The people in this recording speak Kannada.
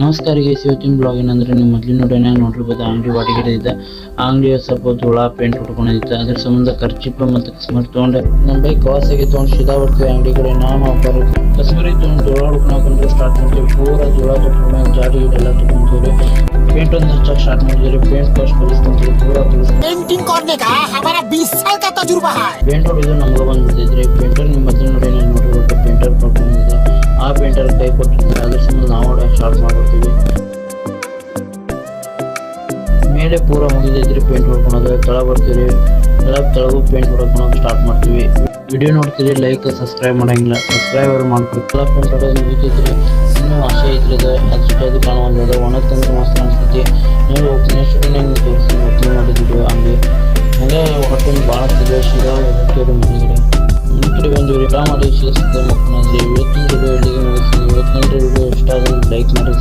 ನಮಸ್ಕಾರ ಗೈಸ್, ಇವತ್ತಿನ ಬ್ಲಾಗ್ ಏನಂದ್ರೆ ನೀವು ಮೊದಲಿನ ನೋಡೋಣ ನೋಡಿರ್ಬೋದು. ಅಂಗಡಿ ಬಾಡಿಗೆ ಇದೆ. ಅಂಗಡಿಯ ಸ್ವಲ್ಪ ಧೂಳ ಪೇಂಟ್ ಉಟ್ಕೊಂಡಿದ್ದೆ. ಅದ್ರ ಸಂಬಂಧ ಖರ್ಚಿಪ್ಪ ಮತ್ತು ಕಸ್ಮರಿ ತೊಗೊಂಡೆ. ನಮ್ಮ ಬೈಕ್ ವಾಸಿಗೆ ತೊಗೊಂಡು ಸೀದಾ ಬರ್ತೀವಿ ಅಂಗಡಿ ಕಡೆ. ನಾನು ಒಬ್ಬರು ಕಸ್ಮರಿ ತೊಗೊಂಡು ಧೂಳ ಹುಡ್ಕೊಂಡು ಸ್ಟಾರ್ಟ್ ಮಾಡ್ತೀವಿ. ಪೂರಾ ಧೂಳ ತೊಗೊಂಡು ಜಾಡಿ ಎಲ್ಲ ತೊಗೊಂತೀವಿ. पेंट स्टार्ट ಮಾಡಿದ್ರೆ पेंट ಫಸ್ಟ್ ಕಲಿಸ್ಕೊಂತೀವಿ. ಪೂರಾ पेंटिंग करने का हमारा 20 साल का तजुर्बा है. पेंट ಹೊಡೆದು ನಮಗೆ ಬಂದಿದ್ರೆ ಪೇಂಟರ್ ನಿಮ್ಮ ಮೊದಲು ನೋಡಿರ್ಬೇಕು. ಪೇಂಟರ್ ಕೊಟ್ಟಿದೆ, ಆ ಪೇಂಟರ್ ಕೈ ಕೊಟ್ಟಿರ್ತಾರೆ. ಅದ್ರ ಸಂಬಂಧ ನಾವು ಸ್ಟಾರ್ಟ್ ಮಾಡ್ಬಿಡ್ತೀವಿ. ಮೇಲೆ ಪೂರಾ ಮುಗಿದಿದ್ರೆ ಪೇಂಟ್ ಹೊಡ್ಕೊಳೋದು. ತಳ ಬರ್ತೀವಿ, ತೆಳಗು ಪೇಂಟ್ ಹೊಡ್ಕೊಳೋಕೆ ಸ್ಟಾರ್ಟ್ ಮಾಡ್ತೀವಿ. ವಿಡಿಯೋ ನೋಡ್ತೀರಿ, ಲೈಕ್ ಸಬ್ಸ್ಕ್ರೈಬ್ ಮಾಡಂಗಿಲ್ಲ, ಸಬ್ಸ್ಕ್ರೈಬರ್ ಮಾಡ್ಬೇಕು. ಪೇಂಟ್ ಹೊಡೋದು ಮುಗಿತಿದ್ರೆ ಇನ್ನೂ ಆಸೆ ಐತ್ರಿ. ಅದು ಕಾಣುವಂಥದ್ದು ಒಣಗ್ತಂದ್ರೆ ಮಸ್ತ್ ಅನ್ಸುತ್ತೆ. ನೀವು ನೆಕ್ಸ್ಟ್ ನೀವು ತೋರಿಸಿ ಓಪನ್ ಮಾಡಿದ್ವಿ ಹಂಗೆ ಹಂಗೆ ಹೊಟ್ಟೆ ಭಾಳ ಸೀದಾ ಹೋಗ್ತೀವಿ ಮನೆಗಡೆ. ಕಡೆ ಬಂದಿವಿ ಊಟ ಮಾಡಿ ಶಿಸ್ತು ಮಕ್ಕಳು. ಇವತ್ತಿನ ವಿಡಿಯೋ ಇಲ್ಲಿಗೆ ಮುಗಿಸ್ತೀವಿ. ಇವತ್ತಿನ ವಿಡಿಯೋ ಇಷ್ಟ ಆದರೆ ಲೈಕ್ ಮಾಡಿ.